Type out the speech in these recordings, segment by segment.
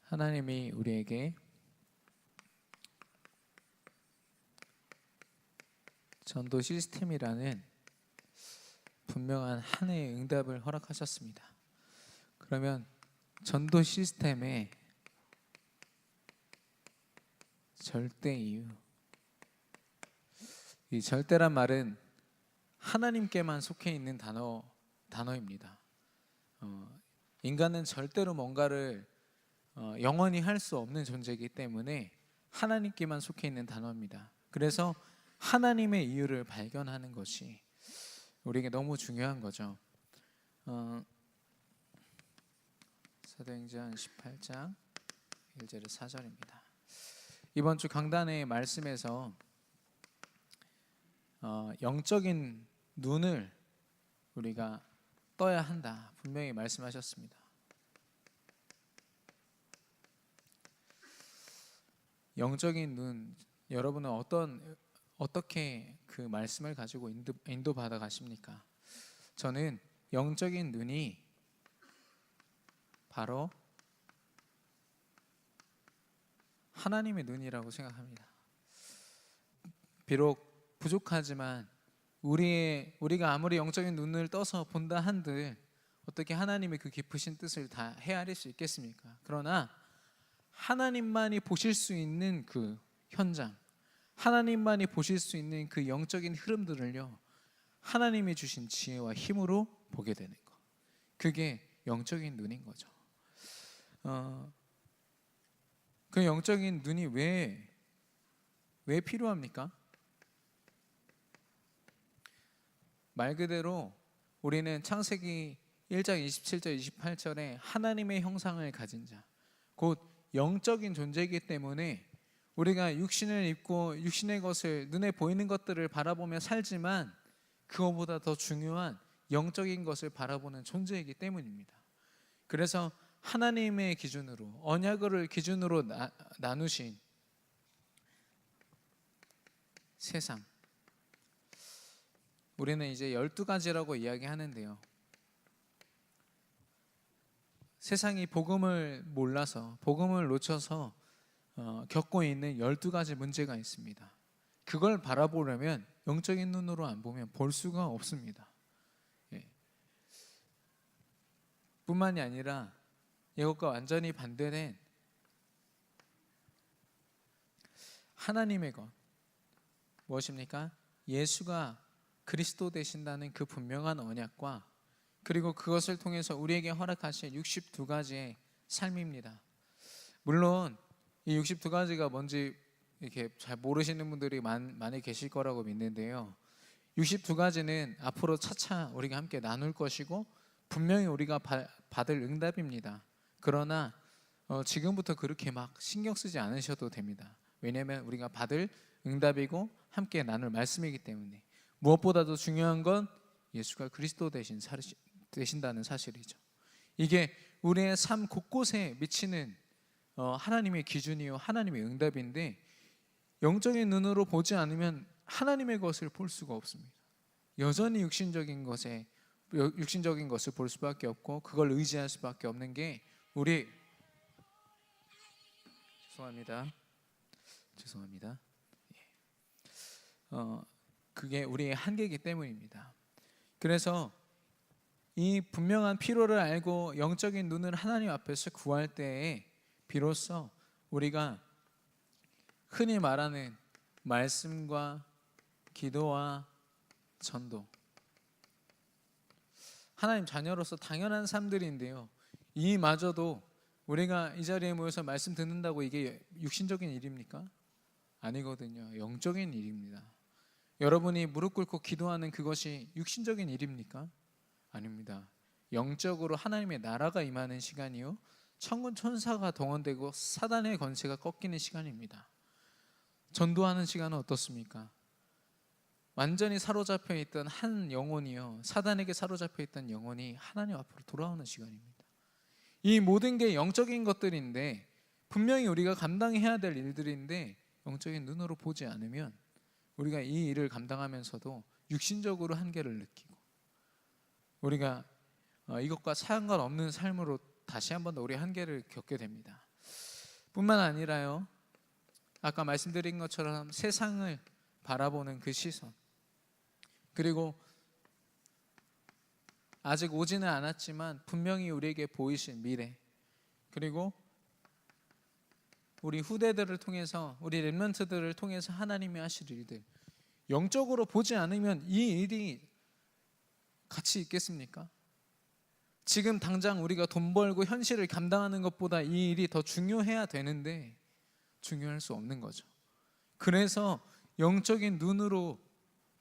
하나님이 우리에게 전도 시스템이라는 분명한 하나의 응답을 허락하셨습니다. 그러면 전도 시스템의 절대 이유, 이 절대란 말은 하나님께만 속해 있는 단어입니다. 인간은 절대로 뭔가를 영원히 할 수 없는 존재이기 때문에 하나님께만 속해 있는 단어입니다. 그래서 하나님의 이유를 발견하는 것이 우리에게 너무 중요한 거죠. 사도행전 18장 1절에서 4절입니다. 이번 주 강단의 말씀에서 영적인 눈을 우리가 떠야 한다 분명히 말씀하셨습니다. 영적인 눈, 여러분은 어떻게 그 말씀을 가지고 인도받아 가십니까? 저는 영적인 눈이 바로 하나님의 눈이라고 생각합니다. 비록 부족하지만 우리가 아무리 영적인 눈을 떠서 본다 한들 어떻게 하나님의 그 깊으신 뜻을 다 헤아릴 수 있겠습니까? 그러나 하나님만이 보실 수 있는 그 현장, 하나님만이 보실 수 있는 그 영적인 흐름들을요, 하나님이 주신 지혜와 힘으로 보게 되는 것, 그게 영적인 눈인 거죠. 그 영적인 눈이 왜 필요합니까? 말 그대로 우리는 창세기 1장 27절 28절에 하나님의 형상을 가진 자, 곧 영적인 존재이기 때문에 우리가 육신을 입고 육신의 것을, 눈에 보이는 것들을 바라보며 살지만 그것보다 더 중요한 영적인 것을 바라보는 존재이기 때문입니다. 그래서 하나님의 기준으로, 언약을 기준으로 나누신 세상, 우리는 이제 12가지라고 이야기하는데요, 세상이 복음을 몰라서, 복음을 놓쳐서 겪고 있는 12가지 문제가 있습니다. 그걸 바라보려면 영적인 눈으로 안 보면 볼 수가 없습니다. 뿐만이 아니라 이것과 완전히 반대된 하나님의 것, 무엇입니까? 예수가 그리스도 되신다는 그 분명한 언약과, 그리고 그것을 통해서 우리에게 허락하신 62가지의 삶입니다. 물론 이 62가지가 뭔지 이렇게 잘 모르시는 분들이 많이 계실 거라고 믿는데요, 62가지는 앞으로 차차 우리가 함께 나눌 것이고 분명히 우리가 받을 응답입니다. 그러나 지금부터 그렇게 막 신경 쓰지 않으셔도 됩니다. 왜냐하면 우리가 받을 응답이고 함께 나눌 말씀이기 때문에. 무엇보다도 중요한 건 예수가 그리스도 되신다는 사실이죠. 이게 우리의 삶 곳곳에 미치는 하나님의 기준이요, 하나님의 응답인데, 영적인 눈으로 보지 않으면 하나님의 것을 볼 수가 없습니다. 여전히 육신적인 것을 볼 수밖에 없고 그걸 의지할 수밖에 없는 게 죄송합니다. 그게 우리의 한계이기 때문입니다. 그래서 이 분명한 필요를 알고 영적인 눈을 하나님 앞에서 구할 때에 비로소 우리가 흔히 말하는 말씀과 기도와 전도, 하나님 자녀로서 당연한 삶들인데요, 이마저도 우리가 이 자리에 모여서 말씀 듣는다고 이게 육신적인 일입니까? 아니거든요. 영적인 일입니다. 여러분이 무릎 꿇고 기도하는 그것이 육신적인 일입니까? 아닙니다. 영적으로 하나님의 나라가 임하는 시간이요, 천군 천사가 동원되고 사단의 권세가 꺾이는 시간입니다. 전도하는 시간은 어떻습니까? 완전히 사로잡혀 있던 한 영혼이요, 사단에게 사로잡혀 있던 영혼이 하나님 앞으로 돌아오는 시간입니다. 이 모든 게 영적인 것들인데, 분명히 우리가 감당해야 될 일들인데 영적인 눈으로 보지 않으면 우리가 이 일을 감당하면서도 육신적으로 한계를 느끼고 우리가 이것과 상관없는 삶으로 다시 한 번 더 우리 한계를 겪게 됩니다. 뿐만 아니라요, 아까 말씀드린 것처럼 세상을 바라보는 그 시선, 그리고 아직 오지는 않았지만 분명히 우리에게 보이신 미래, 그리고 우리 후대들을 통해서, 우리 렘넌트들을 통해서 하나님이 하실 일들, 영적으로 보지 않으면 이 일이 가치 있겠습니까? 지금 당장 우리가 돈 벌고 현실을 감당하는 것보다 이 일이 더 중요해야 되는데 중요할 수 없는 거죠. 그래서 영적인 눈으로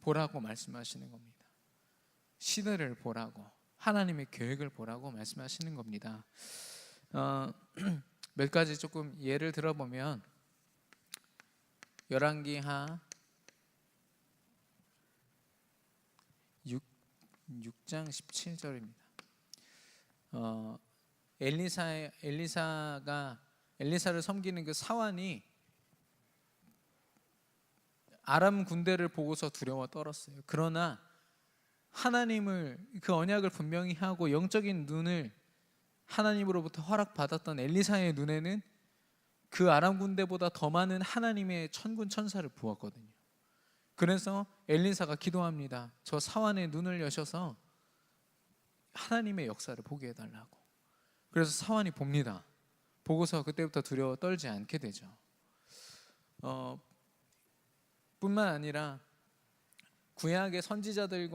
보라고 말씀하시는 겁니다. 시대를 보라고, 하나님의 계획을 보라고 말씀하시는 겁니다. 몇 가지 조금 예를 들어보면, 열왕기하 6장 17절입니다. 엘리사를 섬기는 그 사환이 아람 군대를 보고서 두려워 떨었어요. 그러나 하나님을, 그 언약을 분명히 하고 영적인 눈을 하나님으로부터 허락받았던 엘리사의 눈에는 그 아람 군대보다 더 많은 하나님의 천군 천사를 보았거든요. 그래서 엘리사가 기도합니다. 저 사환의 눈을 여셔서 하나님의 역사를 보게 해달라고. 그래서 사환이 봅니다. 보고서 그때부터 두려워 떨지 않게 되죠. 뿐만 아니라 구약의 선지자들을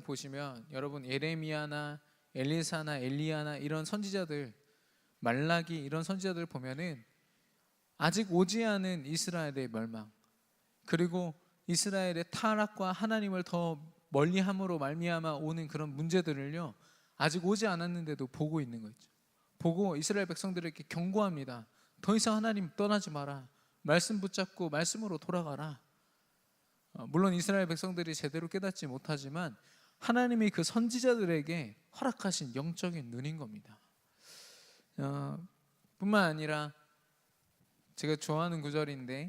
보시면, 여러분 예레미야나 엘리사나 엘리야나 이런 선지자들, 말라기 이런 선지자들 보면은 아직 오지 않은 이스라엘의 멸망, 그리고 이스라엘의 타락과 하나님을 더 멀리함으로 말미암아 오는 그런 문제들을요, 아직 오지 않았는데도 보고 있는 거죠. 보고 이스라엘 백성들에게 경고합니다. 더 이상 하나님 떠나지 마라. 말씀 붙잡고 말씀으로 돌아가라. 물론 이스라엘 백성들이 제대로 깨닫지 못하지만 하나님이 그 선지자들에게 허락하신 영적인 눈인 겁니다. 뿐만 아니라 제가 좋아하는 구절인데,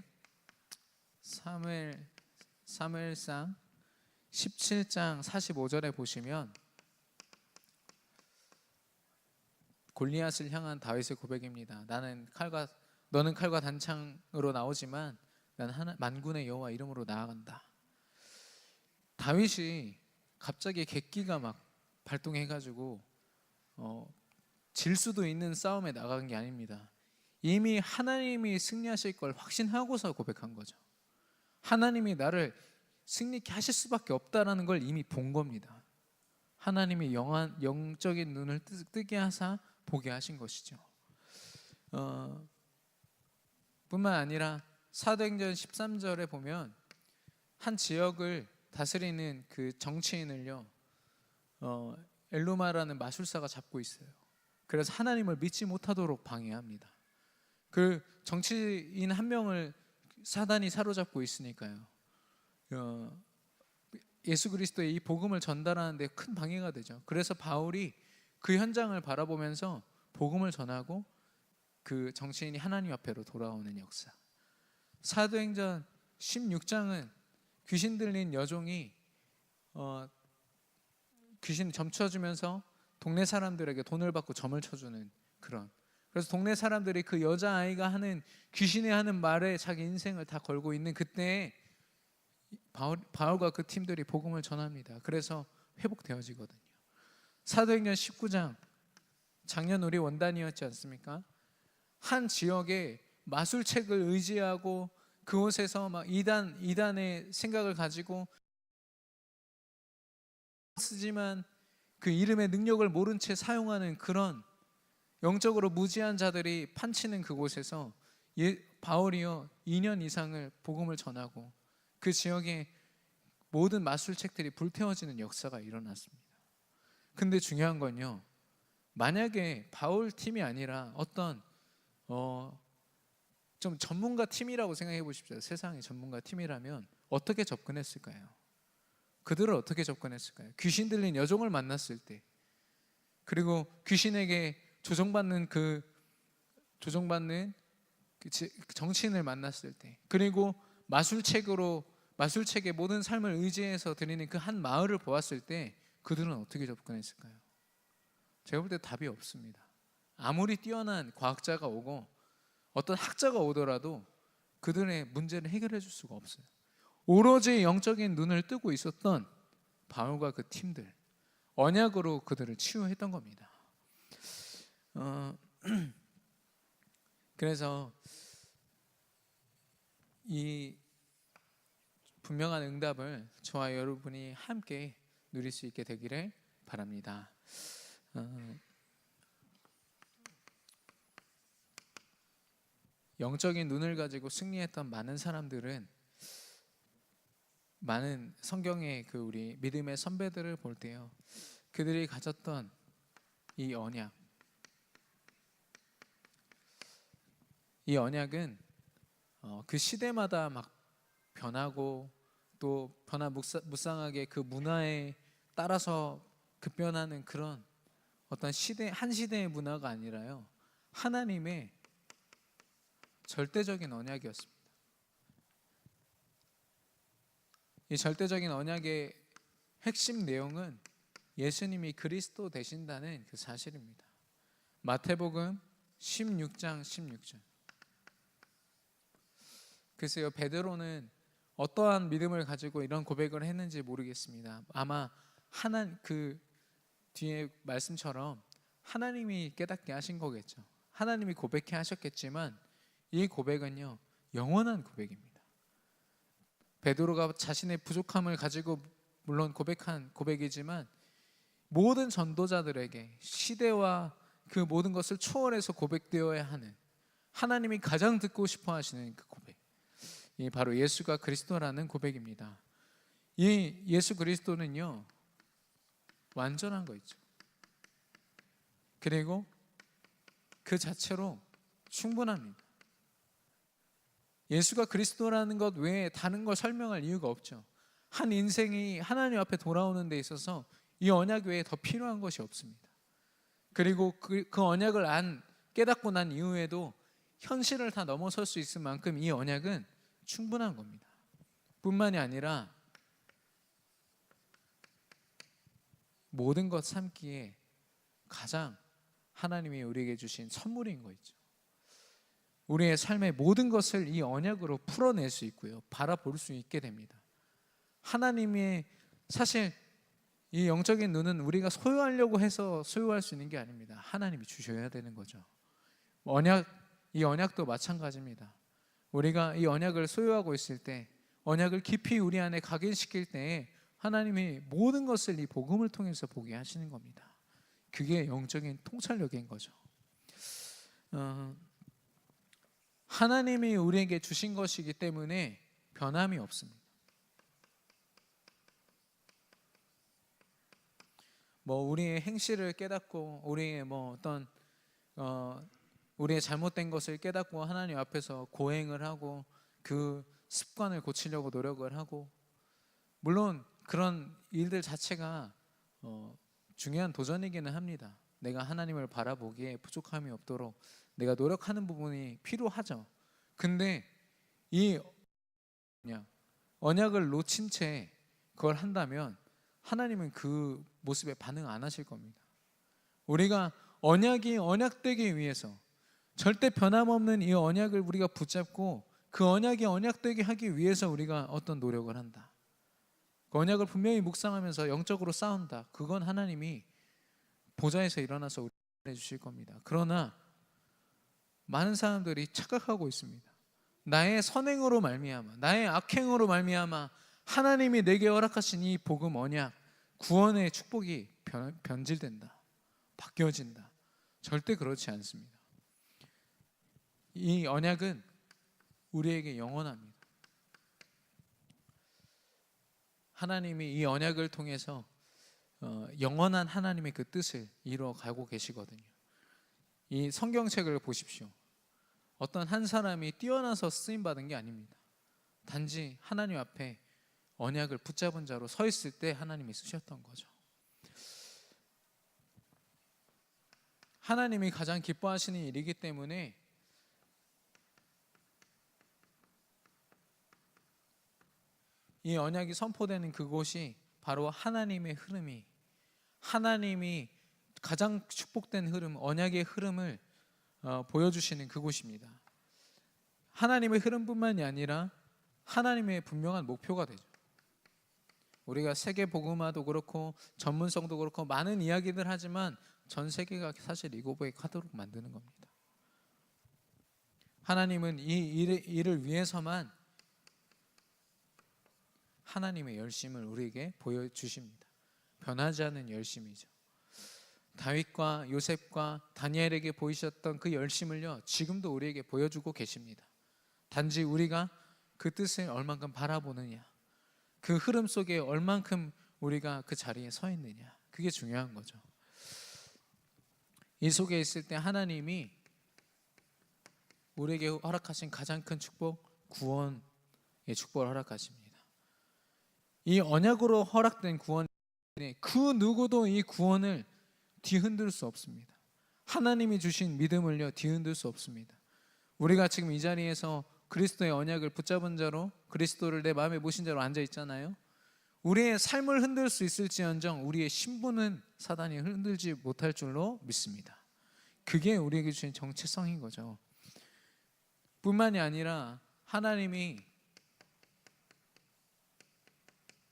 사무엘상 17장 45절에 보시면 골리앗을 향한 다윗의 고백입니다. 너는 칼과 단창으로 나오지만 난 만군의 여호와 이름으로 나아간다. 다윗이 갑자기 객기가 막 발동해가지고 질 수도 있는 싸움에 나간 게 아닙니다. 이미 하나님이 승리하실 걸 확신하고서 고백한 거죠. 하나님이 나를 승리케 하실 수밖에 없다라는 걸 이미 본 겁니다. 하나님이 영적인 눈을 뜨게 하사 보게 하신 것이죠. 뿐만 아니라 사도행전 13절에 보면 한 지역을 다스리는 그 정치인을요, 엘루마라는 마술사가 잡고 있어요. 그래서 하나님을 믿지 못하도록 방해합니다. 그 정치인 한 명을 사단이 사로잡고 있으니까요, 예수 그리스도의 이 복음을 전달하는 데 큰 방해가 되죠. 그래서 바울이 그 현장을 바라보면서 복음을 전하고 그 정치인이 하나님 앞에로 돌아오는 역사. 사도행전 16장은 귀신 들린 여종이 귀신 점쳐주면서 동네 사람들에게 돈을 받고 점을 쳐주는 그런, 그래서 동네 사람들이 그 여자아이가 하는 귀신이 하는 말에 자기 인생을 다 걸고 있는 그때에 바울과 그 팀들이 복음을 전합니다. 그래서 회복되어지거든요. 사도행전 19장, 작년 우리 원단이었지 않습니까? 한 지역에 마술책을 의지하고 그곳에서 막 이단의 생각을 가지고 쓰지만 그 이름의 능력을 모른 채 사용하는 그런 영적으로 무지한 자들이 판치는 그곳에서 바울이요 2년 이상을 복음을 전하고 그 지역의 모든 마술책들이 불태워지는 역사가 일어났습니다. 근데 중요한 건요, 만약에 바울 팀이 아니라 어떤 좀 전문가 팀이라고 생각해 보십시오. 세상의 전문가 팀이라면 어떻게 접근했을까요? 그들은 어떻게 접근했을까요? 귀신 들린 여종을 만났을 때, 그리고 귀신에게 조종받는 그 정치인을 만났을 때, 그리고 마술책의 모든 삶을 의지해서 드리는 그 한 마을을 보았을 때 그들은 어떻게 접근했을까요? 제가 볼 때 답이 없습니다. 아무리 뛰어난 과학자가 오고 어떤 학자가 오더라도 그들의 문제를 해결해 줄 수가 없어요. 오로지 영적인 눈을 뜨고 있었던 바울과 그 팀들, 언약으로 그들을 치유했던 겁니다. 그래서 이 분명한 응답을 저와 여러분이 함께 누릴 수 있게 되기를 바랍니다. 영적인 눈을 가지고 승리했던 많은 사람들은, 많은 성경의 그 우리 믿음의 선배들을 볼 때요, 그들이 가졌던 이 언약, 이 언약은 그 시대마다 막 변하고 또 변화무쌍하게 그 문화에 따라서 급변하는 그런 어떤 한 시대의 문화가 아니라요, 하나님의 절대적인 언약이었습니다. 이 절대적인 언약의 핵심 내용은 예수님이 그리스도 되신다는 그 사실입니다. 마태복음 16장 16절. 글쎄요, 베드로는 어떠한 믿음을 가지고 이런 고백을 했는지 모르겠습니다. 아마 그 뒤에 말씀처럼 하나님이 깨닫게 하신 거겠죠. 하나님이 고백해 하셨겠지만 이 고백은요, 영원한 고백입니다. 베드로가 자신의 부족함을 가지고 물론 고백한 고백이지만 모든 전도자들에게 시대와 그 모든 것을 초월해서 고백되어야 하는, 하나님이 가장 듣고 싶어 하시는 그 고백, 이 바로 예수가 그리스도라는 고백입니다. 이 예수 그리스도는요, 완전한 거 있죠. 그리고 그 자체로 충분합니다. 예수가 그리스도라는 것 외에 다른 걸 설명할 이유가 없죠. 한 인생이 하나님 앞에 돌아오는 데 있어서 이 언약 외에 더 필요한 것이 없습니다. 그리고 그 언약을 깨닫고 난 이후에도 현실을 다 넘어설 수 있을 만큼 이 언약은 충분한 겁니다. 뿐만이 아니라 모든 것 삼기에 가장 하나님이 우리에게 주신 선물인 거 있죠. 우리의 삶의 모든 것을 이 언약으로 풀어낼 수 있고요, 바라볼 수 있게 됩니다. 하나님의, 사실 이 영적인 눈은 우리가 소유하려고 해서 소유할 수 있는 게 아닙니다. 하나님이 주셔야 되는 거죠. 이 언약도 마찬가지입니다. 우리가 이 언약을 소유하고 있을 때, 언약을 깊이 우리 안에 각인시킬 때 하나님이 모든 것을 이 복음을 통해서 보게 하시는 겁니다. 그게 영적인 통찰력인 거죠. 하나님이 우리에게 주신 것이기 때문에 변함이 없습니다. 우리의 행실을 깨닫고 우리의 어떤 우리의 잘못된 것을 깨닫고 하나님 앞에서 고행을 하고 그 습관을 고치려고 노력을 하고, 물론 그런 일들 자체가 중요한 도전이기는 합니다. 내가 하나님을 바라보기에 부족함이 없도록 내가 노력하는 부분이 필요하죠. 근데 이 언약을 놓친 채 그걸 한다면 하나님은 그 모습에 반응 안 하실 겁니다. 우리가 언약이 언약되기 위해서, 절대 변함없는 이 언약을 우리가 붙잡고 그 언약이 언약되게 하기 위해서 우리가 어떤 노력을 한다, 그 언약을 분명히 묵상하면서 영적으로 싸운다, 그건 하나님이 보좌에서 일어나서 우리에게 해주실 겁니다. 그러나 많은 사람들이 착각하고 있습니다. 나의 선행으로 말미암아, 나의 악행으로 말미암아 하나님이 내게 허락하신 이 복음, 언약, 구원의 축복이 변질된다, 바뀌어진다. 절대 그렇지 않습니다. 이 언약은 우리에게 영원합니다. 하나님이 이 언약을 통해서 영원한 하나님의 그 뜻을 이루어가고 계시거든요. 이 성경책을 보십시오. 어떤 한 사람이 뛰어나서 쓰임받은 게 아닙니다. 단지 하나님 앞에 언약을 붙잡은 자로 서 있을 때 하나님이 쓰셨던 거죠. 하나님이 가장 기뻐하시는 일이기 때문에 이 언약이 선포되는 그곳이 바로 하나님의 흐름이, 하나님이 가장 축복된 흐름, 언약의 흐름을 보여주시는 그곳입니다. 하나님의 흐름뿐만이 아니라 하나님의 분명한 목표가 되죠. 우리가 세계 복음화도 그렇고 전문성도 그렇고 많은 이야기들 하지만 전 세계가 사실 이 고백하도록 만드는 겁니다. 하나님은 이 일을 위해서만 하나님의 열심을 우리에게 보여주십니다. 변하지 않는 열심이죠. 다윗과 요셉과 다니엘에게 보이셨던 그 열심을요, 지금도 우리에게 보여주고 계십니다. 단지 우리가 그 뜻을 얼만큼 바라보느냐, 그 흐름 속에 얼만큼 우리가 그 자리에 서 있느냐, 그게 중요한 거죠. 이 속에 있을 때 하나님이 우리에게 허락하신 가장 큰 축복, 구원의 축복을 허락하십니다. 이 언약으로 허락된 구원, 그 누구도 이 구원을 뒤흔들 수 없습니다. 하나님이 주신 믿음을요, 뒤흔들 수 없습니다. 우리가 지금 이 자리에서 그리스도의 언약을 붙잡은 자로, 그리스도를 내 마음에 모신 자로 앉아 있잖아요. 우리의 삶을 흔들 수 있을지언정 우리의 신분은 사단이 흔들지 못할 줄로 믿습니다. 그게 우리에게 주신 정체성인 거죠. 뿐만이 아니라 하나님이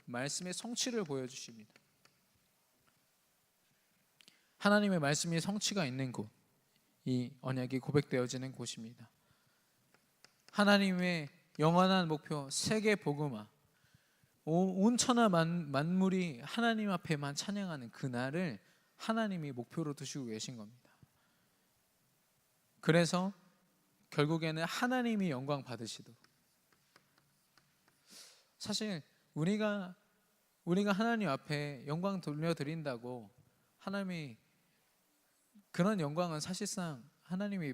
말씀의 성취를 보여주십니다. 하나님의 말씀이 성취가 있는 곳, 이 언약이 고백되어지는 곳입니다. 하나님의 영원한 목표, 세계 복음화, 온 천하 만물이 하나님 앞에만 찬양하는 그날을 하나님이 목표로 두시고 계신 겁니다. 그래서 결국에는 하나님이 영광 받으시도록, 사실 우리가 하나님 앞에 영광 돌려드린다고 하나님이, 그런 영광은 사실상 하나님이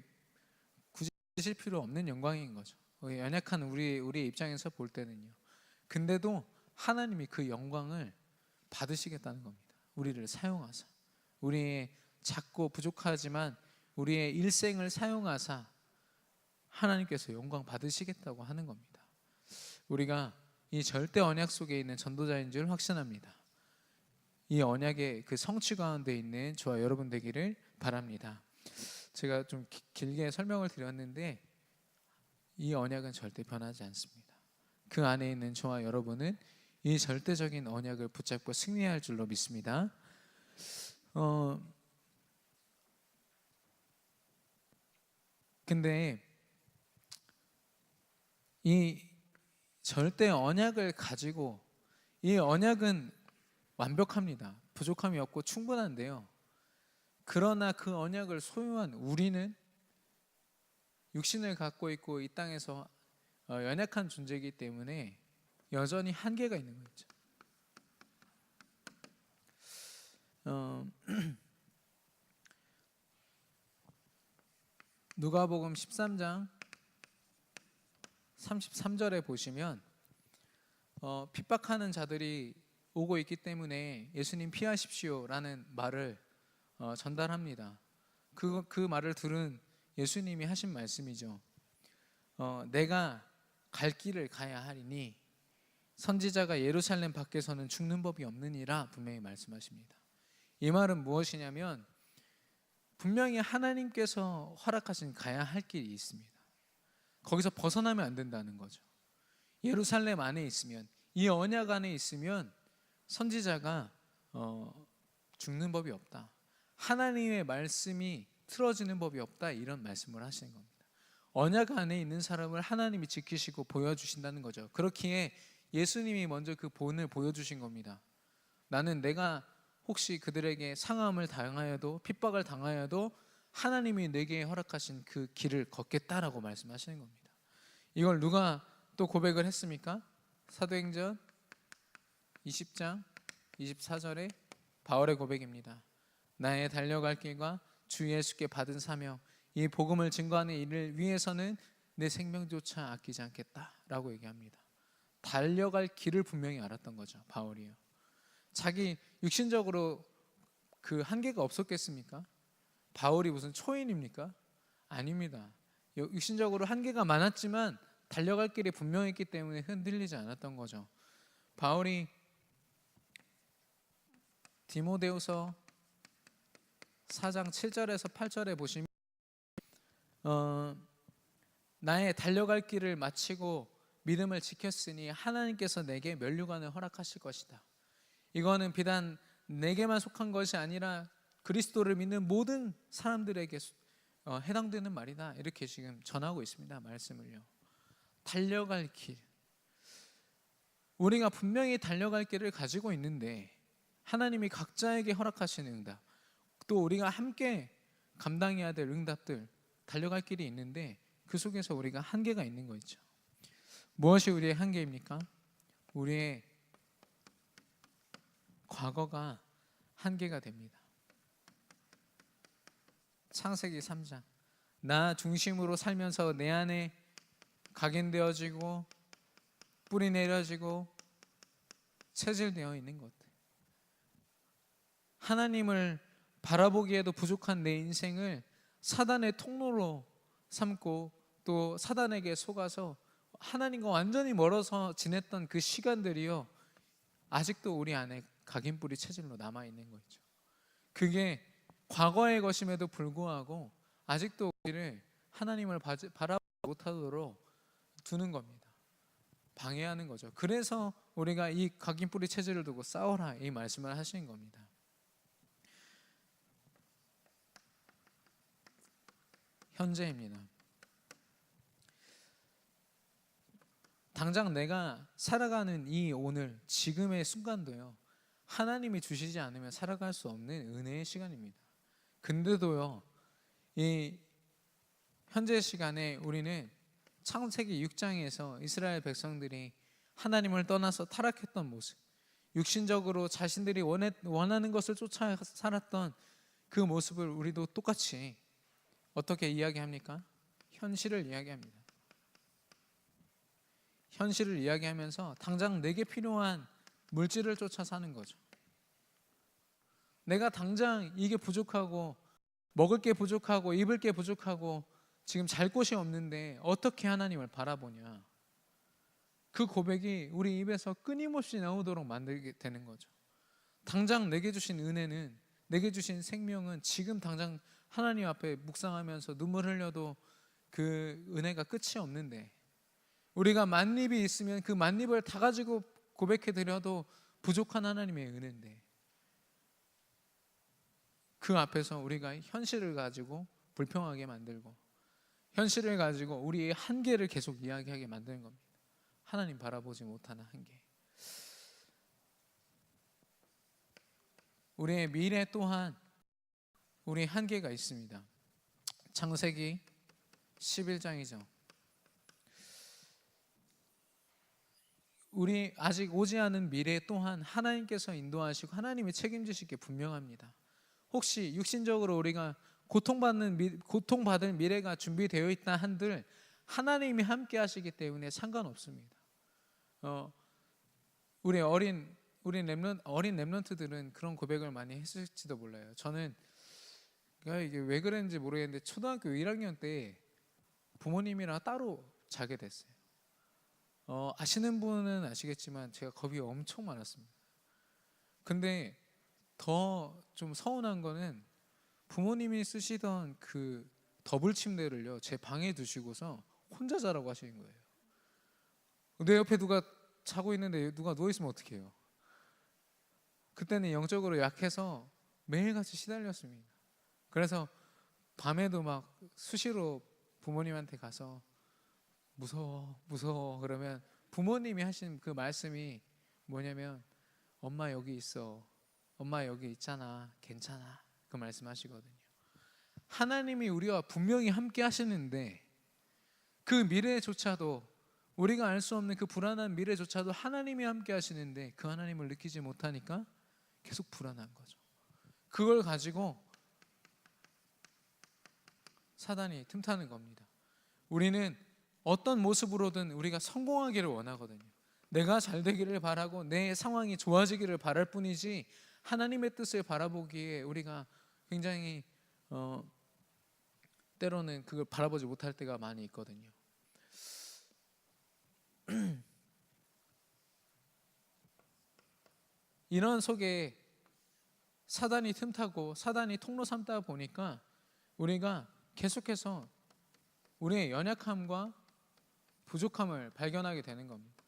굳이 주실 필요 없는 영광인 거죠. 연약한 우리의 입장에서 볼 때는요. 근데도 하나님이 그 영광을 받으시겠다는 겁니다. 우리를 사용하사, 우리의 작고 부족하지만 우리의 일생을 사용하사 하나님께서 영광 받으시겠다고 하는 겁니다. 우리가 이 절대 언약 속에 있는 전도자인 줄 확신합니다. 이 언약의 그 성취 가운데 있는 저와 여러분 되기를 바랍니다. 제가 좀 길게 설명을 드렸는데 이 언약은 절대 변하지 않습니다. 그 안에 있는 저와 여러분은 이 절대적인 언약을 붙잡고 승리할 줄로 믿습니다. 근데 이 절대 언약을 가지고, 이 언약은 완벽합니다. 부족함이 없고 충분한데요. 그러나 그 언약을 소유한 우리는 육신을 갖고 있고 이 땅에서 연약한 존재이기 때문에 여전히 한계가 있는 거죠. 누가복음 13장 33절에 보시면 핍박하는 자들이 오고 있기 때문에 예수님 피하십시오라는 말을 전달합니다. 그 말을 들은 예수님이 하신 말씀이죠. 내가 갈 길을 가야 하리니 선지자가 예루살렘 밖에서는 죽는 법이 없느니라 분명히 말씀하십니다. 이 말은 무엇이냐면 분명히 하나님께서 허락하신 가야 할 길이 있습니다. 거기서 벗어나면 안 된다는 거죠. 예루살렘 안에 있으면, 이 언약 안에 있으면 선지자가 죽는 법이 없다, 하나님의 말씀이 틀어지는 법이 없다, 이런 말씀을 하시는 겁니다. 언약 안에 있는 사람을 하나님이 지키시고 보여주신다는 거죠. 그렇기에 예수님이 먼저 그 본을 보여주신 겁니다. 나는 내가 혹시 그들에게 상함을 당하여도 핍박을 당하여도 하나님이 내게 허락하신 그 길을 걷겠다라고 말씀하시는 겁니다. 이걸 누가 또 고백을 했습니까? 사도행전 20장 24절에 바울의 고백입니다. 나의 달려갈 길과 주 예수께 받은 사명, 이 복음을 증거하는 일을 위해서는 내 생명조차 아끼지 않겠다라고 얘기합니다. 달려갈 길을 분명히 알았던 거죠, 바울이요. 자기 육신적으로 그 한계가 없었겠습니까? 바울이 무슨 초인입니까? 아닙니다. 육신적으로 한계가 많았지만 달려갈 길이 분명했기 때문에 흔들리지 않았던 거죠. 바울이 디모데후서 4장 7절에서 8절에 보시면 나의 달려갈 길을 마치고 믿음을 지켰으니 하나님께서 내게 면류관을 허락하실 것이다. 이거는 비단 내게만 속한 것이 아니라 그리스도를 믿는 모든 사람들에게 해당되는 말이다. 이렇게 지금 전하고 있습니다. 말씀을요. 달려갈 길, 우리가 분명히 달려갈 길을 가지고 있는데 하나님이 각자에게 허락하시는 응답, 또 우리가 함께 감당해야 될 응답들, 달려갈 길이 있는데 그 속에서 우리가 한계가 있는 거 있죠. 무엇이 우리의 한계입니까? 우리의 과거가 한계가 됩니다. 창세기 3장, 나 중심으로 살면서 내 안에 각인되어지고 뿌리 내려지고 체질되어 있는 것들, 하나님을 바라보기에도 부족한 내 인생을 사단의 통로로 삼고 또 사단에게 속아서 하나님과 완전히 멀어서 지냈던 그 시간들이요, 아직도 우리 안에 각인뿌리 체질로 남아있는 거죠. 그게 과거의 것임에도 불구하고 아직도 우리를 하나님을 바라보지 못하도록 두는 겁니다. 방해하는 거죠. 그래서 우리가 이 각인뿌리 체질을 두고 싸워라, 이 말씀을 하시는 겁니다. 현재입니다. 당장 내가 살아가는 이 오늘 지금의 순간도요, 하나님이 주시지 않으면 살아갈 수 없는 은혜의 시간입니다. 근데도요, 이 현재 시간에 우리는 창세기 6장에서 이스라엘 백성들이 하나님을 떠나서 타락했던 모습, 육신적으로 자신들이 원하는 것을 쫓아 살았던 그 모습을 우리도 똑같이 어떻게 이야기합니까? 현실을 이야기합니다. 현실을 이야기하면서 당장 내게 필요한 물질을 쫓아 사는 거죠. 내가 당장 이게 부족하고 먹을 게 부족하고 입을 게 부족하고 지금 잘 곳이 없는데 어떻게 하나님을 바라보냐, 그 고백이 우리 입에서 끊임없이 나오도록 만들게 되는 거죠. 당장 내게 주신 은혜는, 내게 주신 생명은 지금 당장 하나님 앞에 묵상하면서 눈물 흘려도 그 은혜가 끝이 없는데, 우리가 만입이 있으면 그 만입을 다 가지고 고백해 드려도 부족한 하나님의 은혜인데, 그 앞에서 우리가 현실을 가지고 불평하게 만들고 현실을 가지고 우리의 한계를 계속 이야기하게 만드는 겁니다. 하나님 바라보지 못하는 한계. 우리의 미래 또한 우리 한계가 있습니다. 창세기 11장이죠. 우리 아직 오지 않은 미래 또한 하나님께서 인도하시고 하나님이 책임지실 게 분명합니다. 혹시 육신적으로 우리가 고통받을 미래가 준비되어 있다 한들 하나님이 함께 하시기 때문에 상관없습니다. 우리 어린 렘넌트들은 그런 고백을 많이 했을지도 몰라요. 저는 이게 왜 그랬는지 모르겠는데 초등학교 1학년 때 부모님이랑 따로 자게 됐어요. 아시는 분은 아시겠지만 제가 겁이 엄청 많았습니다. 근데 더 좀 서운한 거는 부모님이 쓰시던 그 더블 침대를요, 제 방에 두시고서 혼자 자라고 하시는 거예요. 내 옆에 누가 자고 있는데 누가 누워있으면 어떡해요. 그때는 영적으로 약해서 매일같이 시달렸습니다. 그래서 밤에도 막 수시로 부모님한테 가서 무서워 그러면 부모님이 하신 그 말씀이 뭐냐면, 엄마 여기 있어, 엄마 여기 있잖아, 괜찮아, 그 말씀 하시거든요. 하나님이 우리와 분명히 함께 하시는데 그 미래조차도, 우리가 알 수 없는 그 불안한 미래조차도 하나님이 함께 하시는데 그 하나님을 느끼지 못하니까 계속 불안한 거죠. 그걸 가지고 사단이 틈타는 겁니다. 우리는 어떤 모습으로든 우리가 성공하기를 원하거든요. 내가 잘 되기를 바라고 내 상황이 좋아지기를 바랄 뿐이지 하나님의 뜻을 바라보기에 우리가 굉장히 때로는 그걸 바라보지 못할 때가 많이 있거든요. 이런 속에 사단이 틈타고 사단이 통로 삼다 보니까 우리가 계속해서 우리의 연약함과 부족함을 발견하게 되는 겁니다.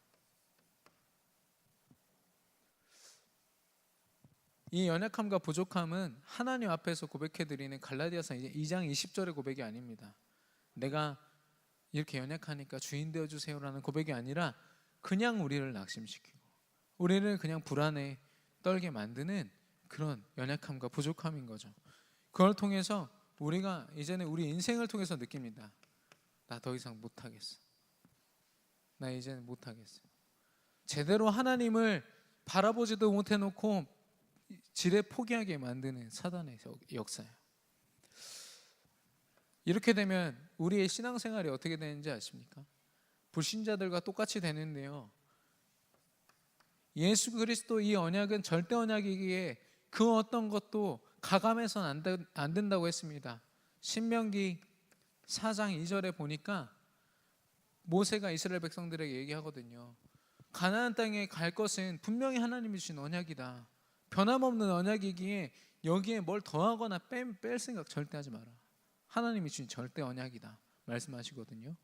이 연약함과 부족함은 하나님 앞에서 고백해드리는 갈라디아서 2장 20절의 고백이 아닙니다. 내가 이렇게 연약하니까 주인 되어주세요라는 고백이 아니라 그냥 우리를 낙심시키고 우리를 그냥 불안에 떨게 만드는 그런 연약함과 부족함인 거죠. 그걸 통해서 우리가 이제는 우리 인생을 통해서 느낍니다. 나 더 이상 못하겠어. 나 이제는 못하겠어. 제대로 하나님을 바라보지도 못해놓고 지레 포기하게 만드는 사단의 역사예요. 이렇게 되면 우리의 신앙생활이 어떻게 되는지 아십니까? 불신자들과 똑같이 되는데요, 예수 그리스도 이 언약은 절대 언약이기에 그 어떤 것도 가감해서는 안 된다고 했습니다. 신명기 4장 2절에 보니까 모세가 이스라엘 백성들에게 얘기하거든요. 가나안 땅에 갈 것은 분명히 하나님이 주신 언약이다. 변함없는 언약이기에 여기에 뭘 더하거나 뺄 생각 절대 하지 마라. 하나님이 주신 절대 언약이다 말씀하시거든요.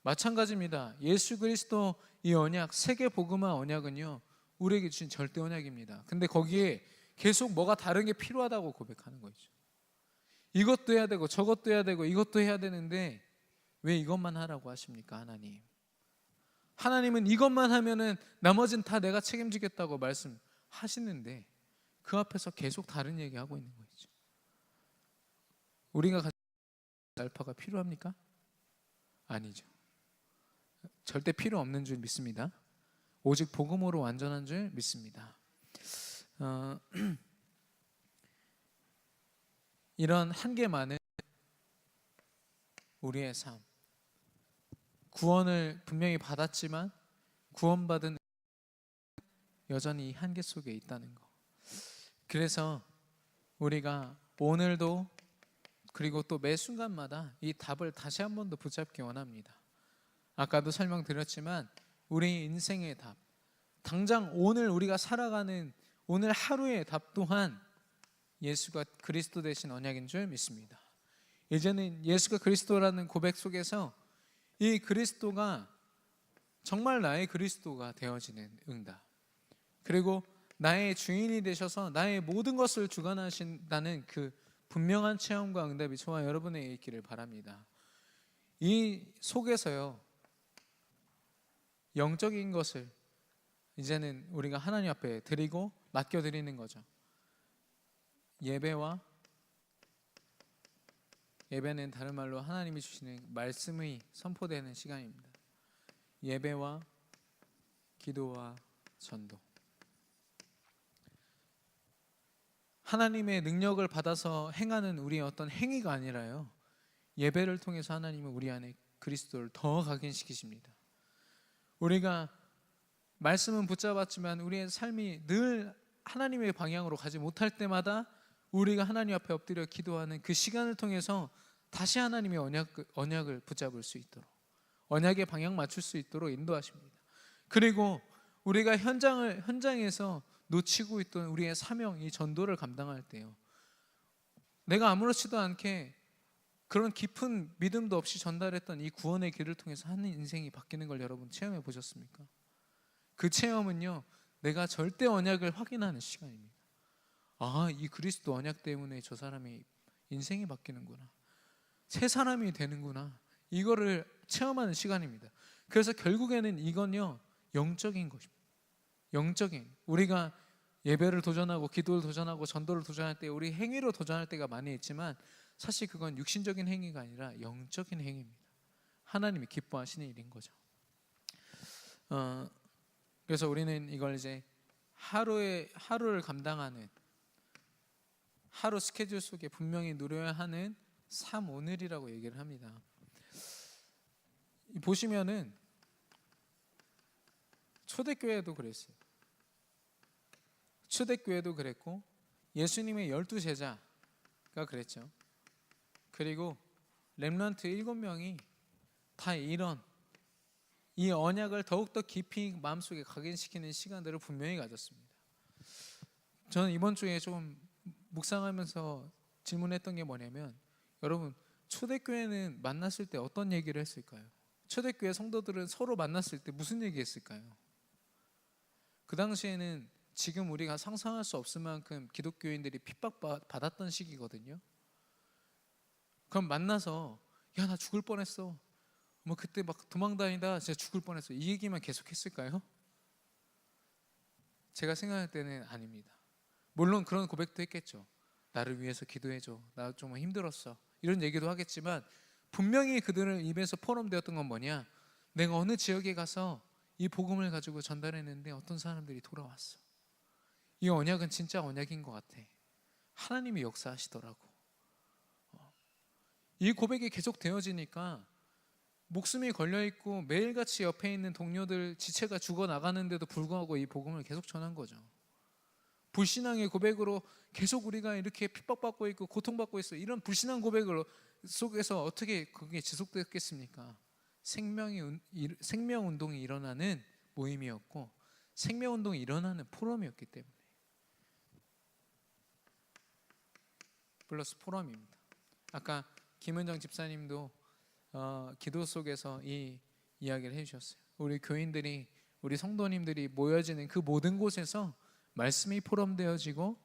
마찬가지입니다. 예수 그리스도 이 언약, 세계 복음화 언약은요, 우리에게 주신 절대 언약입니다. 근데 거기에 계속 뭐가 다른 게 필요하다고 고백하는 거죠. 이것도 해야 되고 저것도 해야 되고 이것도 해야 되는데 왜 이것만 하라고 하십니까? 하나님은 이것만 하면은 나머지는 다 내가 책임지겠다고 말씀하시는데 그 앞에서 계속 다른 얘기하고 있는 거죠. 우리가 가진 알파가 필요합니까? 아니죠. 절대 필요 없는 줄 믿습니다. 오직 복음으로 완전한 줄 믿습니다. 이런 한계 많은 우리의 삶, 구원을 분명히 받았지만 구원받은 여전히 이 한계 속에 있다는 거. 그래서 우리가 오늘도 그리고 또 매 순간마다 이 답을 다시 한 번 더 붙잡기 원합니다. 아까도 설명드렸지만 우리 인생의 답, 당장 오늘 우리가 살아가는 오늘 하루의 답 또한 예수가 그리스도 되신 언약인 줄 믿습니다. 이제는 예수가 그리스도라는 고백 속에서 이 그리스도가 정말 나의 그리스도가 되어지는 응답, 그리고 나의 주인이 되셔서 나의 모든 것을 주관하신다는 그 분명한 체험과 응답이 저와 여러분에게 있기를 바랍니다. 이 속에서요, 영적인 것을 이제는 우리가 하나님 앞에 드리고 맡겨드리는 거죠. 예배는 다른 말로 하나님이 주시는 말씀이 선포되는 시간입니다. 예배와 기도와 전도, 하나님의 능력을 받아서 행하는 우리의 어떤 행위가 아니라요, 예배를 통해서 하나님은 우리 안에 그리스도를 더 각인시키십니다. 우리가 말씀은 붙잡았지만 우리의 삶이 늘 하나님의 방향으로 가지 못할 때마다 우리가 하나님 앞에 엎드려 기도하는 그 시간을 통해서 다시 하나님의 언약을 붙잡을 수 있도록, 언약의 방향 맞출 수 있도록 인도하십니다. 그리고 우리가 현장에서 놓치고 있던 우리의 사명, 이 전도를 감당할 때요, 내가 아무렇지도 않게 그런 깊은 믿음도 없이 전달했던 이 구원의 길을 통해서 한 인생이 바뀌는 걸 여러분 체험해 보셨습니까? 그 체험은요, 내가 절대 언약을 확인하는 시간입니다. 아, 이 그리스도 언약 때문에 저 사람이 인생이 바뀌는구나, 새 사람이 되는구나, 이거를 체험하는 시간입니다. 그래서 결국에는 이건요, 영적인 것입니다. 영적인, 우리가 예배를 도전하고 기도를 도전하고 전도를 도전할 때 우리 행위로 도전할 때가 많이 있지만 사실 그건 육신적인 행위가 아니라 영적인 행위입니다. 하나님이 기뻐하시는 일인 거죠. 그래서 우리는 이걸 이제 하루를 감당하는, 하루 스케줄 속에 분명히 누려야 하는 삶 오늘이라고 얘기를 합니다. 보시면은 초대교회도 그랬어요. 초대교회도 그랬고 예수님의 12제자가 그랬죠. 그리고 렘넌트 7명이 다 이 언약을 더욱더 깊이 마음속에 각인시키는 시간들을 분명히 가졌습니다. 저는 이번 주에 좀 묵상하면서 질문했던 게 뭐냐면, 여러분 초대교회는 만났을 때 어떤 얘기를 했을까요? 초대교회 성도들은 서로 만났을 때 무슨 얘기했을까요? 그 당시에는 지금 우리가 상상할 수 없을 만큼 기독교인들이 핍박받았던 시기거든요. 그럼 만나서 야, 나 죽을 뻔했어, 뭐 그때 막 도망다니다 진짜 죽을 뻔했어, 이 얘기만 계속했을까요? 제가 생각할 때는 아닙니다. 물론 그런 고백도 했겠죠. 나를 위해서 기도해줘, 나 좀 힘들었어, 이런 얘기도 하겠지만 분명히 그들의 입에서 포럼되었던 건 뭐냐, 내가 어느 지역에 가서 이 복음을 가지고 전달했는데 어떤 사람들이 돌아왔어. 이 언약은 진짜 언약인 것 같아. 하나님이 역사하시더라고. 이 고백이 계속 되어지니까 목숨이 걸려있고 매일같이 옆에 있는 동료들 지체가 죽어나가는데도 불구하고 이 복음을 계속 전한 거죠. 불신앙의 고백으로 계속 우리가 이렇게 핍박받고 있고 고통받고 있어, 이런 불신앙 고백을 속에서 어떻게 그게 지속됐겠습니까? 생명운동이 일어나는 모임이었고 생명운동이 일어나는 포럼이었기 때문에, 플러스 포럼입니다. 아까 김은정 집사님도 기도 속에서 이 이야기를 해주셨어요. 우리 교인들이, 우리 성도님들이 모여지는 그 모든 곳에서 말씀이 포럼되어지고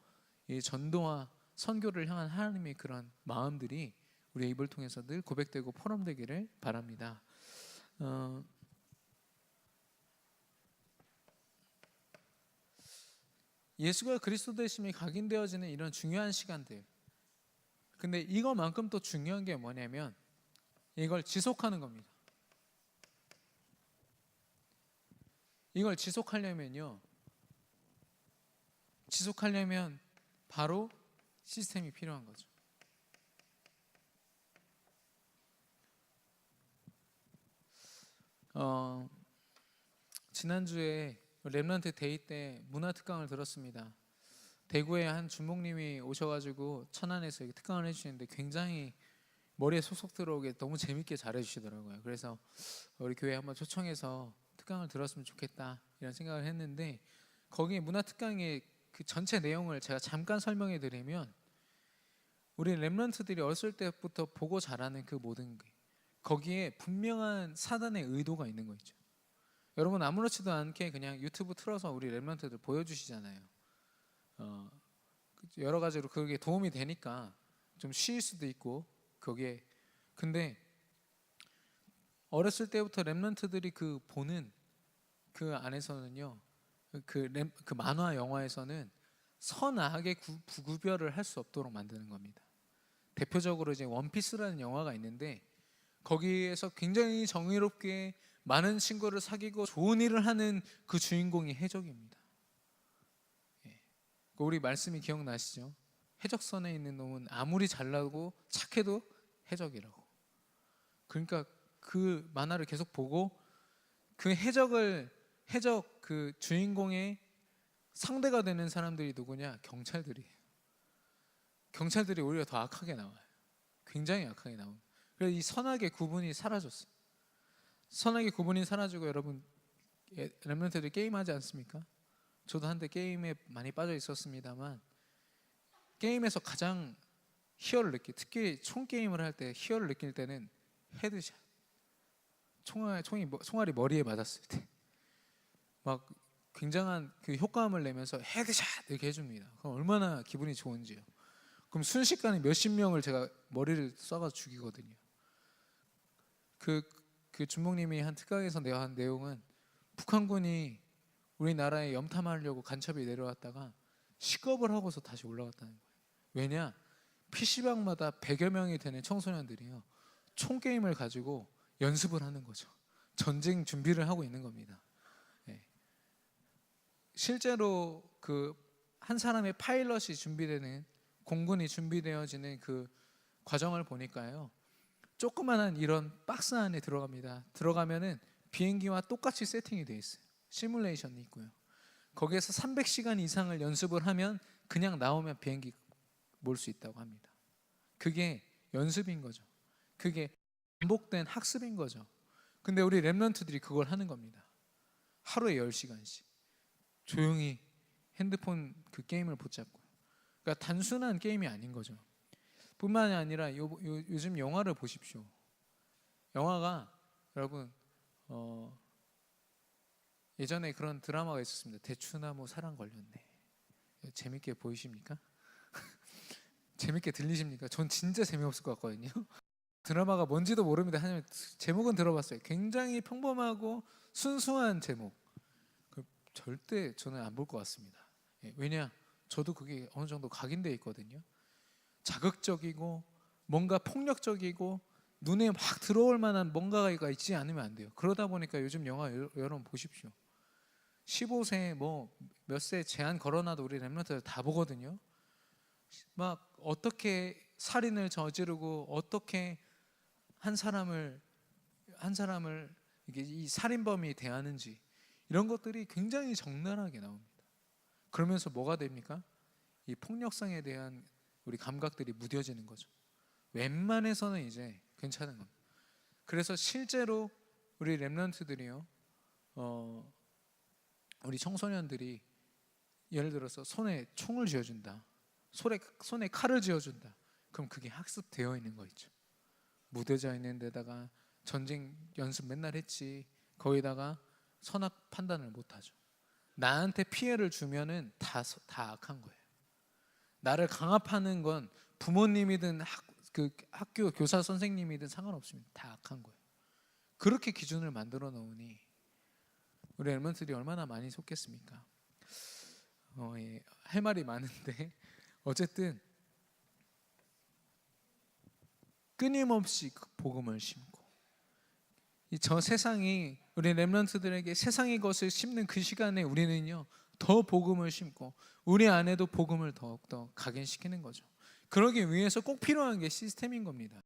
이 전도와 선교를 향한 하나님의 그런 마음들이 우리의 입을 통해서 늘 고백되고 포럼되기를 바랍니다. 예수가 그리스도 되심이 각인되어지는 이런 중요한 시간들, 근데 이거만큼 또 중요한 게 뭐냐면 이걸 지속하는 겁니다. 이걸 지속하려면 바로 시스템이 필요한 거죠. 지난주에 렘넌트 데이 때 문화특강을 들었습니다. 대구에 한 주목님이 오셔가지고 천안에서 특강을 해주시는데 굉장히 머리에 속속 들어오게 너무 재밌게 잘해주시더라고요. 그래서 우리 교회에 한번 초청해서 특강을 들었으면 좋겠다 이런 생각을 했는데, 거기 문화특강의 그 전체 내용을 제가 잠깐 설명해 드리면, 우리 렘넌트들이 어렸을 때부터 보고 자라는 그 모든 게 거기에 분명한 사단의 의도가 있는 거 있죠. 여러분 아무렇지도 않게 그냥 유튜브 틀어서 우리 렘넌트들 보여주시잖아요. 여러 가지로 그게 도움이 되니까 좀 쉬일 수도 있고 거기에. 근데 어렸을 때부터 렘넌트들이 그 보는 그 안에서는요, 그 만화 영화에서는 선악의 구별을 할 수 없도록 만드는 겁니다. 대표적으로 이제 원피스라는 영화가 있는데 거기에서 굉장히 정의롭게 많은 친구를 사귀고 좋은 일을 하는 그 주인공이 해적입니다. 우리 말씀이 기억나시죠? 해적선에 있는 놈은 아무리 잘나고 착해도 해적이라고. 그러니까 그 만화를 계속 보고 그 해적 그 주인공의 상대가 되는 사람들이 누구냐? 경찰들이에요. 경찰들이 오히려 더 악하게 나와요. 굉장히 악하게 나옵니다. 그래서 이 선악의 구분이 사라졌어요. 선악의 구분이 사라지고, 여러분 렘넌트들이 게임하지 않습니까? 저도 한때 게임에 많이 빠져 있었습니다만, 게임에서 가장 희열을 특히 총 게임을 할 때 희열을 느낄 때는 헤드샷, 총알이 머리에 맞았을 때 막 굉장한 그 효과음을 내면서 헤드샷 이렇게 해줍니다. 그럼 얼마나 기분이 좋은지요. 그럼 순식간에 몇십 명을 제가 머리를 쏴가지고 죽이거든요. 그 준목님이 한 특강에서 한 내용은, 북한군이 우리나라에 염탐하려고 간첩이 내려왔다가 식겁을 하고서 다시 올라갔다는 거예요. 왜냐? PC방마다 100여 명이 되는 청소년들이요, 총게임을 가지고 연습을 하는 거죠. 전쟁 준비를 하고 있는 겁니다. 네. 실제로 그 한 사람의 파일럿이 준비되는, 공군이 준비되어지는 그 과정을 보니까요, 조그만한 이런 박스 안에 들어갑니다. 들어가면은 비행기와 똑같이 세팅이 되어 있어요. 시뮬레이션이 있고요. 거기에서 300시간 이상을 연습을 하면 그냥 나오면 비행기 몰 수 있다고 합니다. 그게 연습인 거죠. 그게 반복된 학습인 거죠. 근데 우리 렘넌트들이 그걸 하는 겁니다. 하루에 10시간씩 조용히 핸드폰 그 게임을 붙잡고요. 그러니까 단순한 게임이 아닌 거죠. 뿐만이 아니라 요즘 영화를 보십시오. 영화가 여러분 예전에 그런 드라마가 있었습니다. 대추나무 사랑 걸렸네. 재밌게 보이십니까? 재밌게 들리십니까? 전 진짜 재미없을 것 같거든요. 드라마가 뭔지도 모릅니다. 하지만 제목은 들어봤어요. 굉장히 평범하고 순수한 제목. 절대 저는 안 볼 것 같습니다. 왜냐? 저도 그게 어느 정도 각인돼 있거든요. 자극적이고 뭔가 폭력적이고 눈에 막 들어올 만한 뭔가가 있지 않으면 안 돼요. 그러다 보니까 요즘 영화 여러분 보십시오. 15세 뭐 몇 세 제한 걸어놔도 우리 랩런트들 다 보거든요. 막 어떻게 살인을 저지르고 어떻게 한 사람을 이게 이 살인범이 대하는지 이런 것들이 굉장히 적나라하게 나옵니다. 그러면서 뭐가 됩니까? 이 폭력성에 대한 우리 감각들이 무뎌지는 거죠. 웬만해서는 이제 괜찮은 겁니다. 그래서 실제로 우리 랩런트들이요, 우리 청소년들이 예를 들어서 손에 총을 쥐어준다, 손에 칼을 쥐어준다. 그럼 그게 학습되어 있는 거 있죠. 무뎌져 있는 데다가 전쟁 연습 맨날 했지. 거기다가 선악 판단을 못하죠. 나한테 피해를 주면은 다 악한 거예요. 나를 강압하는 건 부모님이든 학교 교사 선생님이든 상관없습니다. 다 악한 거예요. 그렇게 기준을 만들어 놓으니 우리 랩런트들이 얼마나 많이 속겠습니까? 할 말이 많은데 어쨌든 끊임없이 그 복음을 심고 저 세상이 우리 렘넌트들에게 세상의 것을 심는 그 시간에 우리는요 더 복음을 심고 우리 안에도 복음을 더욱더 각인시키는 거죠. 그러기 위해서 꼭 필요한 게 시스템인 겁니다.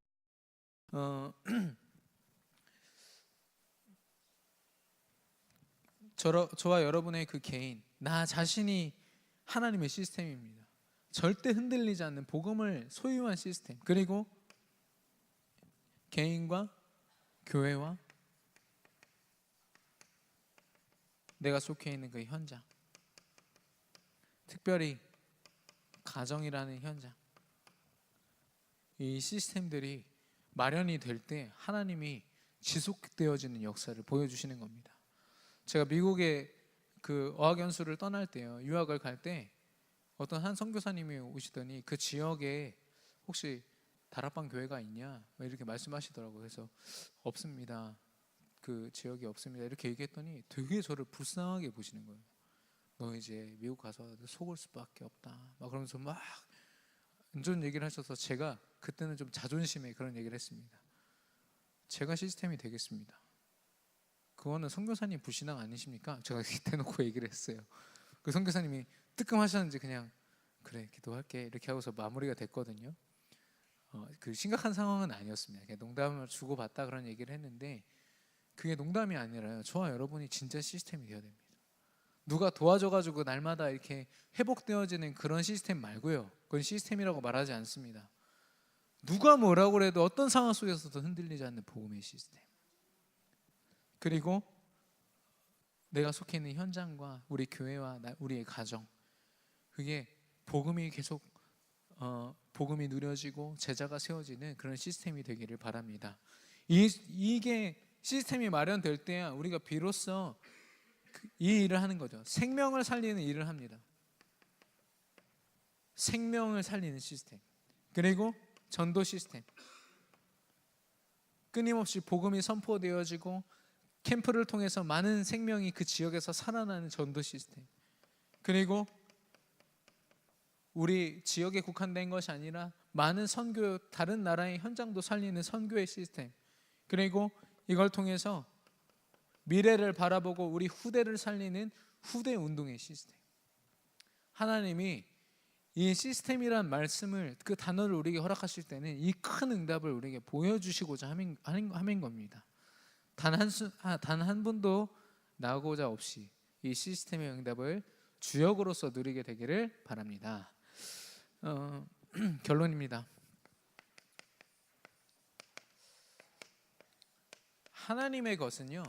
저와 여러분의 그 개인, 나 자신이 하나님의 시스템입니다. 절대 흔들리지 않는 복음을 소유한 시스템, 그리고 개인과 교회와 내가 속해 있는 그 현장, 특별히 가정이라는 현장, 이 시스템들이 마련이 될 때 하나님이 지속되어지는 역사를 보여주시는 겁니다. 제가 미국에 그 어학연수를 떠날 때요, 유학을 갈 때 어떤 한 선교사님이 오시더니 그 지역에 혹시 다락방 교회가 있냐 이렇게 말씀하시더라고요. 그래서 없습니다. 그 지역이 없습니다. 이렇게 얘기했더니 되게 저를 불쌍하게 보시는 거예요. 너 이제 미국 가서 속을 수밖에 없다. 막 그러면서 막 완전 얘기를 하셔서 제가 그때는 좀 자존심에 그런 얘기를 했습니다. 제가 시스템이 되겠습니다. 그거는 선교사님 불신앙 아니십니까? 제가 대놓고 얘기를 했어요. 그 선교사님이 뜨끔하셨는지 그냥 그래 기도할게 이렇게 하고서 마무리가 됐거든요. 그 심각한 상황은 아니었습니다. 그냥 농담을 주고받다 그런 얘기를 했는데 그게 농담이 아니라요. 저와 여러분이 진짜 시스템이 되어야 됩니다. 누가 도와줘가지고 날마다 이렇게 회복되어지는 그런 시스템 말고요. 그건 시스템이라고 말하지 않습니다. 누가 뭐라고 해도 어떤 상황 속에서도 흔들리지 않는 복음의 시스템. 그리고 내가 속해 있는 현장과 우리 교회와 우리의 가정, 그게 복음이 계속 복음이 누려지고 제자가 세워지는 그런 시스템이 되기를 바랍니다. 이게 시스템이 마련될 때야 우리가 비로소 이 일을 하는 거죠. 생명을 살리는 일을 합니다. 생명을 살리는 시스템, 그리고 전도 시스템, 끊임없이 복음이 선포되어지고 캠프를 통해서 많은 생명이 그 지역에서 살아나는 전도 시스템, 그리고 우리 지역에 국한된 것이 아니라 많은 선교, 다른 나라의 현장도 살리는 선교의 시스템, 그리고 이걸 통해서 미래를 바라보고 우리 후대를 살리는 후대 운동의 시스템. 하나님이 이 시스템이란 말씀을, 그 단어를 우리에게 허락하실 때는 이 큰 응답을 우리에게 보여주시고자 하는 겁니다. 단 한 분도 나오고자 없이 이 시스템의 응답을 주역으로서 누리게 되기를 바랍니다. 결론입니다. 하나님의 것은요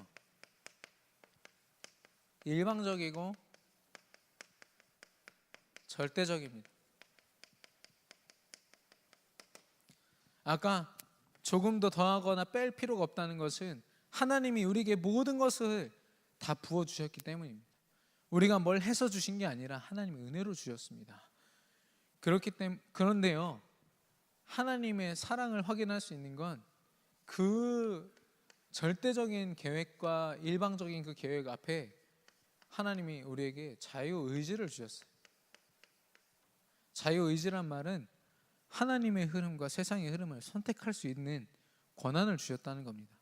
일방적이고 절대적입니다. 아까 조금 더 더하거나 뺄 필요가 없다는 것은 하나님이 우리에게 모든 것을 다 부어주셨기 때문입니다. 우리가 뭘 해서 주신 게 아니라 하나님이 은혜로 주셨습니다. 그런데요, 하나님의 사랑을 확인할 수 있는 건 그 절대적인 계획과 일방적인 그 계획 앞에 하나님이 우리에게 자유의지를 주셨어요. 자유의지란 말은 하나님의 흐름과 세상의 흐름을 선택할 수 있는 권한을 주셨다는 겁니다.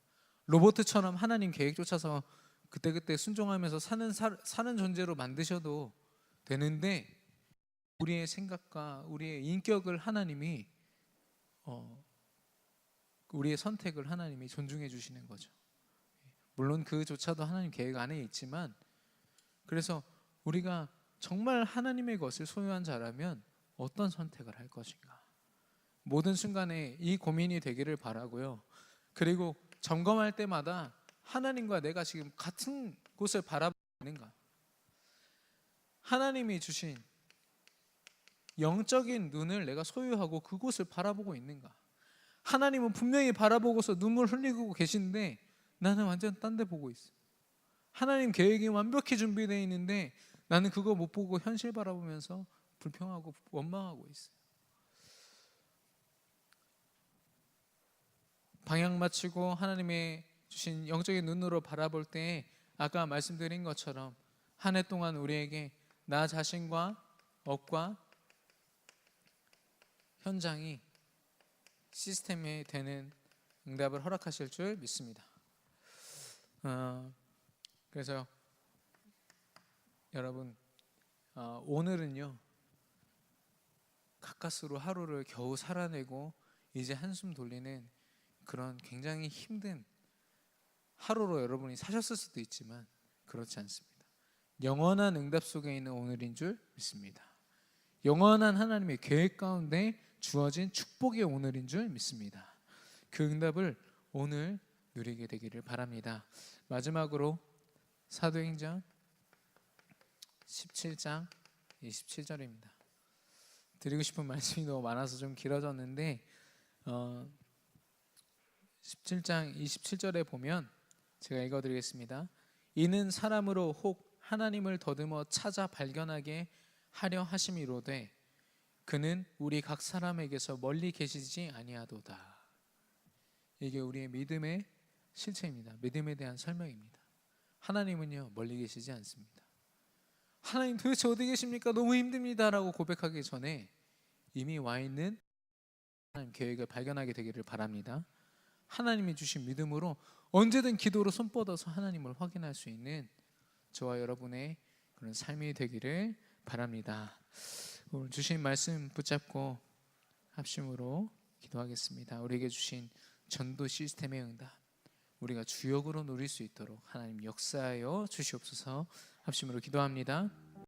로봇처럼 하나님 계획 쫓아서 그때그때 순종하면서 사는 존재로 만드셔도 되는데, 우리의 생각과 우리의 인격을 하나님이 우리의 선택을 하나님이 존중해 주시는 거죠. 물론 그조차도 하나님 계획 안에 있지만, 그래서 우리가 정말 하나님의 것을 소유한 자라면 어떤 선택을 할 것인가, 모든 순간에 이 고민이 되기를 바라고요. 그리고 점검할 때마다 하나님과 내가 지금 같은 곳을 바라보고 있는가, 하나님이 주신 영적인 눈을 내가 소유하고 그곳을 바라보고 있는가. 하나님은 분명히 바라보고서 눈물 흘리고 계신데 나는 완전 딴 데 보고 있어. 하나님 계획이 완벽히 준비되어 있는데 나는 그거 못 보고 현실 바라보면서 불평하고 원망하고 있어요. 방향 맞추고 하나님의 주신 영적인 눈으로 바라볼 때 아까 말씀드린 것처럼 한 해 동안 우리에게 나 자신과 업과 현장이 시스템이 되는 응답을 허락하실 줄 믿습니다. 그래서 여러분, 오늘은요 가까스로 하루를 겨우 살아내고 이제 한숨 돌리는 그런 굉장히 힘든 하루로 여러분이 사셨을 수도 있지만 그렇지 않습니다. 영원한 응답 속에 있는 오늘인 줄 믿습니다. 영원한 하나님의 계획 가운데 주어진 축복의 오늘인 줄 믿습니다. 그 응답을 오늘 누리게 되기를 바랍니다. 마지막으로 사도행전 17장 27절입니다. 드리고 싶은 말씀이 너무 많아서 좀 길어졌는데 17장 27절에 보면 제가 읽어드리겠습니다. 이는 사람으로 혹 하나님을 더듬어 찾아 발견하게 하려 하심이로되 그는 우리 각 사람에게서 멀리 계시지 아니하도다. 이게 우리의 믿음의 실체입니다. 믿음에 대한 설명입니다. 하나님은요 멀리 계시지 않습니다. 하나님 도대체 어디 계십니까? 너무 힘듭니다 라고 고백하기 전에 이미 와 있는 하나님 계획을 발견하게 되기를 바랍니다. 하나님이 주신 믿음으로 언제든 기도로 손 뻗어서 하나님을 확인할 수 있는 저와 여러분의 그런 삶이 되기를 바랍니다. 오늘 주신 말씀 붙잡고 합심으로 기도하겠습니다. 우리에게 주신 전도 시스템의 응답 우리가 주역으로 누릴 수 있도록 하나님 역사하여 주시옵소서. 합심으로 기도합니다.